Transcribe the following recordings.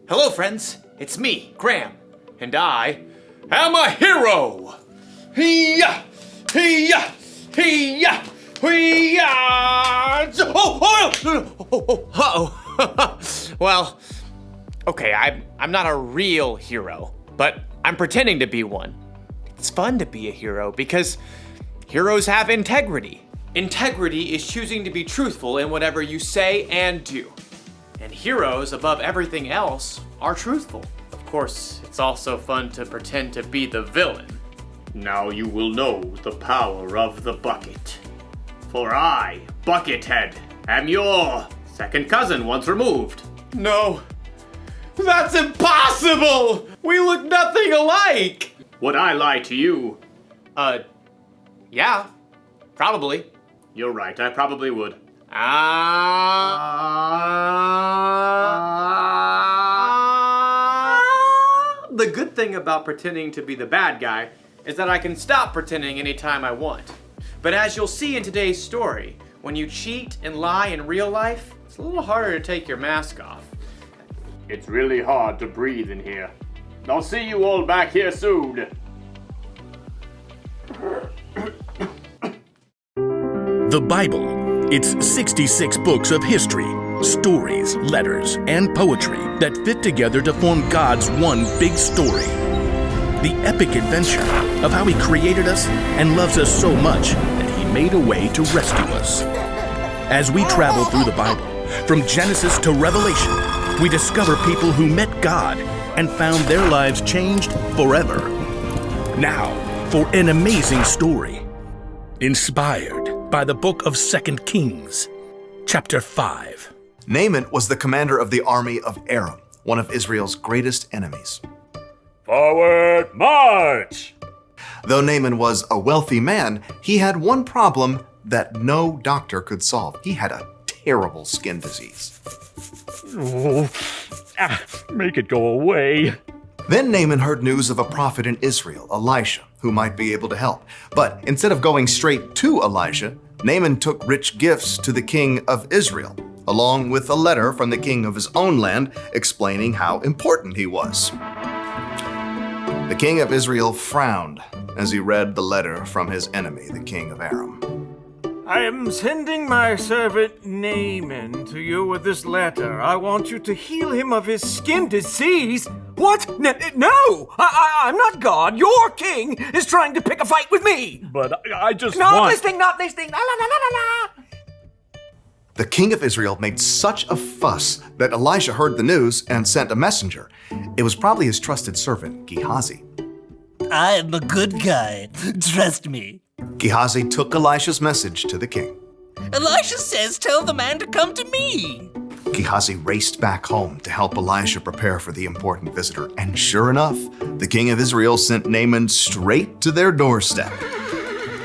Hello, friends. It's me, Graham, and I am a hero. Hee-yah! Hee-yah! Hee-yah! Hee-yah! Uh-oh. Well, okay, I'm not a real hero, but I'm pretending to be one. It's fun to be a hero because heroes have integrity. Integrity is choosing to be truthful in whatever you say and do. And heroes, above everything else, are truthful. Of course, it's also fun to pretend to be the villain. Now you will know the power of the bucket. For I, Buckethead, am your second cousin once removed. No, that's impossible! We look nothing alike! Would I lie to you? Yeah, probably. You're right, I probably would. The good thing about pretending to be the bad guy is that I can stop pretending anytime I want. But as you'll see in today's story, when you cheat and lie in real life, it's a little harder to take your mask off. It's really hard to breathe in here. I'll see you all back here soon. The Bible. It's 66 books of history, stories, letters, and poetry that fit together to form God's one big story. The epic adventure of how He created us and loves us so much that He made a way to rescue us. As we travel through the Bible, from Genesis to Revelation, we discover people who met God and found their lives changed forever. Now, for an amazing story, inspired by the book of 2 Kings, chapter 5. Naaman was the commander of the army of Aram, one of Israel's greatest enemies. Forward march! Though Naaman was a wealthy man, he had one problem that no doctor could solve. He had a terrible skin disease. Make it go away. Then Naaman heard news of a prophet in Israel, Elisha, who might be able to help. But instead of going straight to Elijah, Naaman took rich gifts to the king of Israel, along with a letter from the king of his own land explaining how important he was. The king of Israel frowned as he read the letter from his enemy, the king of Aram. I am sending my servant Naaman to you with this letter. I want you to heal him of his skin disease. What? No! I'm not God. Your king is trying to pick a fight with me. But I just Not want... listening. La, la, la, la, la. The king of Israel made such a fuss that Elisha heard the news and sent a messenger. It was probably his trusted servant, Gehazi. I'm a good guy. Trust me. Gehazi took Elisha's message to the king. Elisha says tell the man to come to me. Gehazi raced back home to help Elisha prepare for the important visitor, and sure enough, the king of Israel sent Naaman straight to their doorstep.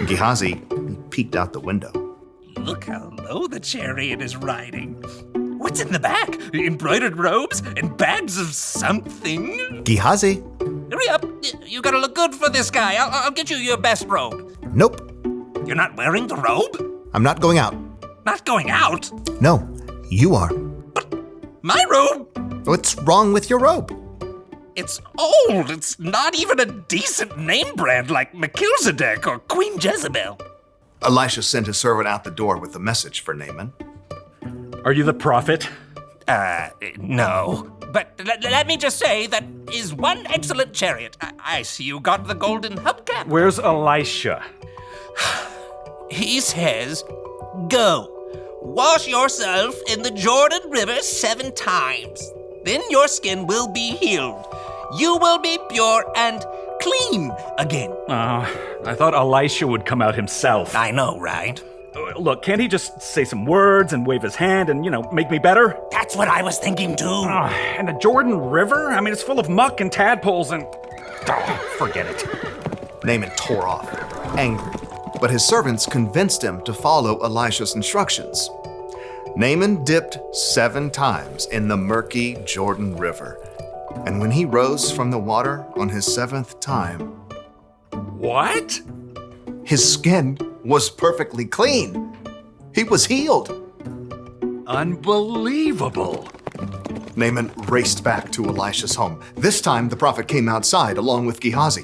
Gehazi peeked out the window. Look how low the chariot is riding. What's in the back? Embroidered robes and bags of something? Gehazi? Hurry up. You gotta look good for this guy. I'll get you your best robe. Nope. You're not wearing the robe? I'm not going out. Not going out? No, you are. My robe? What's wrong with your robe? It's old. It's not even a decent name brand like Melchizedek or Queen Jezebel. Elisha sent his servant out the door with a message for Naaman. Are you the prophet? No. But let me just say that is one excellent chariot. I see you got the golden hubcap. Where's Elisha? He says, go. Wash yourself in the Jordan River 7 times. Then your skin will be healed. You will be pure and clean again. I thought Elisha would come out himself. I know, right? Look, can't he just say some words and wave his hand and, make me better? That's what I was thinking too. And the Jordan River? I mean, it's full of muck and tadpoles and... forget it. Naaman tore off, angry, but his servants convinced him to follow Elisha's instructions. Naaman dipped 7 times in the murky Jordan River, and when he rose from the water on his 7th time... What? His skin was perfectly clean. He was healed. Unbelievable. Naaman raced back to Elisha's home. This time, the prophet came outside along with Gehazi.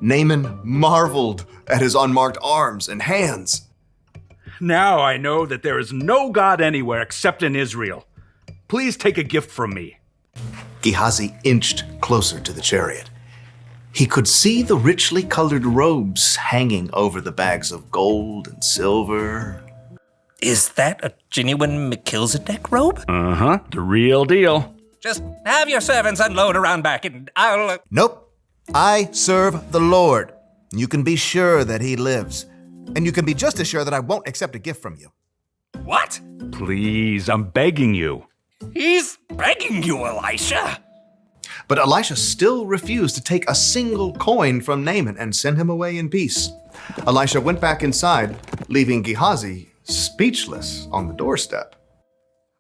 Naaman marveled at his unmarked arms and hands. Now I know that there is no God anywhere except in Israel. Please take a gift from me. Gehazi inched closer to the chariot. He could see the richly colored robes hanging over the bags of gold and silver. Is that a genuine Melchizedek robe? Uh-huh, the real deal. Just have your servants unload around back and I'll... Nope. I serve the Lord. You can be sure that he lives. And you can be just as sure that I won't accept a gift from you. What? Please, I'm begging you. He's begging you, Elisha. But Elisha still refused to take a single coin from Naaman and send him away in peace. Elisha went back inside, leaving Gehazi speechless on the doorstep.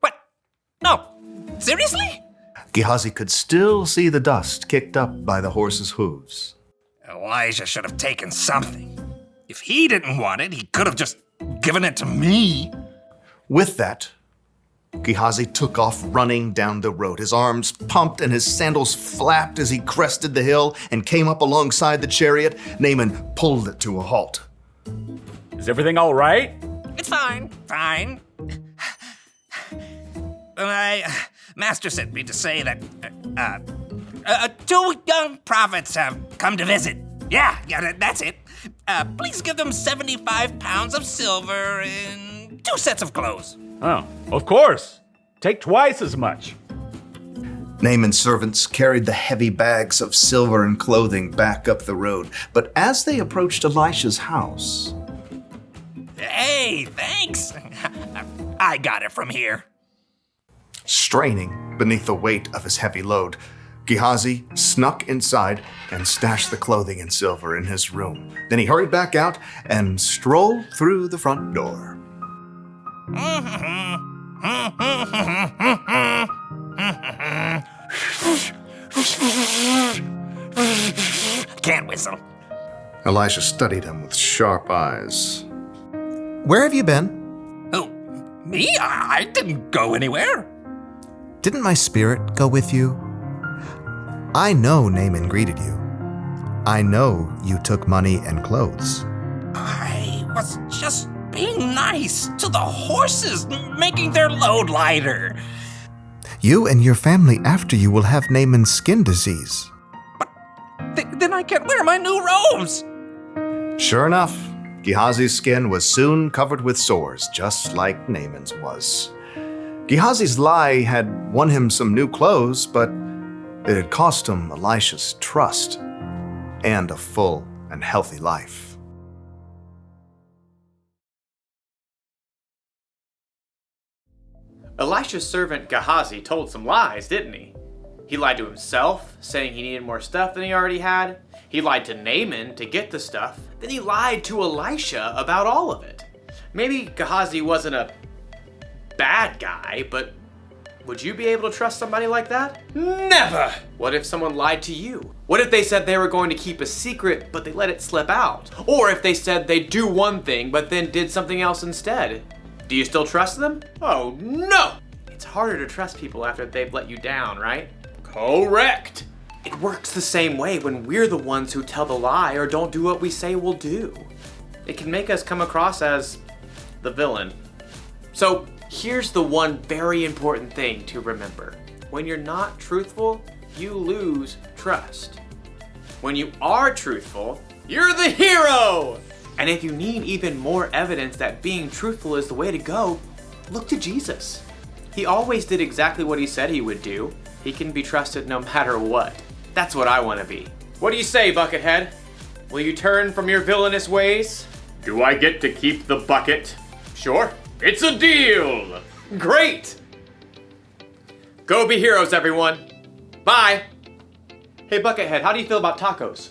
What? No. Seriously? Gehazi could still see the dust kicked up by the horse's hooves. Elijah should have taken something. If he didn't want it, he could have just given it to me. With that, Gehazi took off running down the road. His arms pumped and his sandals flapped as he crested the hill and came up alongside the chariot. Naaman pulled it to a halt. Is everything all right? It's fine. My master sent me to say that two young prophets have come to visit. Yeah, that's it. Please give them 75 pounds of silver and 2 sets of clothes. Oh, of course. Take twice as much. Naaman's servants carried the heavy bags of silver and clothing back up the road. But as they approached Elisha's house... Hey, thanks. I got it from here. Straining beneath the weight of his heavy load, Gehazi snuck inside and stashed the clothing and silver in his room. Then he hurried back out and strolled through the front door. Can't whistle. Elisha studied him with sharp eyes. Where have you been? Oh, me? I didn't go anywhere. Didn't my spirit go with you? I know Naaman greeted you. I know you took money and clothes. I was just being nice to the horses, making their load lighter. You and your family after you will have Naaman's skin disease. Then I can't wear my new robes. Sure enough, Gehazi's skin was soon covered with sores, just like Naaman's was. Gehazi's lie had won him some new clothes, but it had cost him Elisha's trust and a full and healthy life. Elisha's servant Gehazi told some lies, didn't he? He lied to himself, saying he needed more stuff than he already had. He lied to Naaman to get the stuff. Then he lied to Elisha about all of it. Maybe Gehazi wasn't a bad guy, but would you be able to trust somebody like that? Never! What if someone lied to you? What if they said they were going to keep a secret, but they let it slip out? Or if they said they'd do one thing, but then did something else instead? Do you still trust them? Oh no! It's harder to trust people after they've let you down, right? Correct! It works the same way when we're the ones who tell the lie or don't do what we say we'll do. It can make us come across as the villain. So here's the one very important thing to remember. When you're not truthful, you lose trust. When you are truthful, you're the hero! And if you need even more evidence that being truthful is the way to go, look to Jesus. He always did exactly what he said he would do. He can be trusted no matter what. That's what I want to be. What do you say, Buckethead? Will you turn from your villainous ways? Do I get to keep the bucket? Sure. It's a deal! Great! Go be heroes, everyone. Bye. Hey, Buckethead, how do you feel about tacos?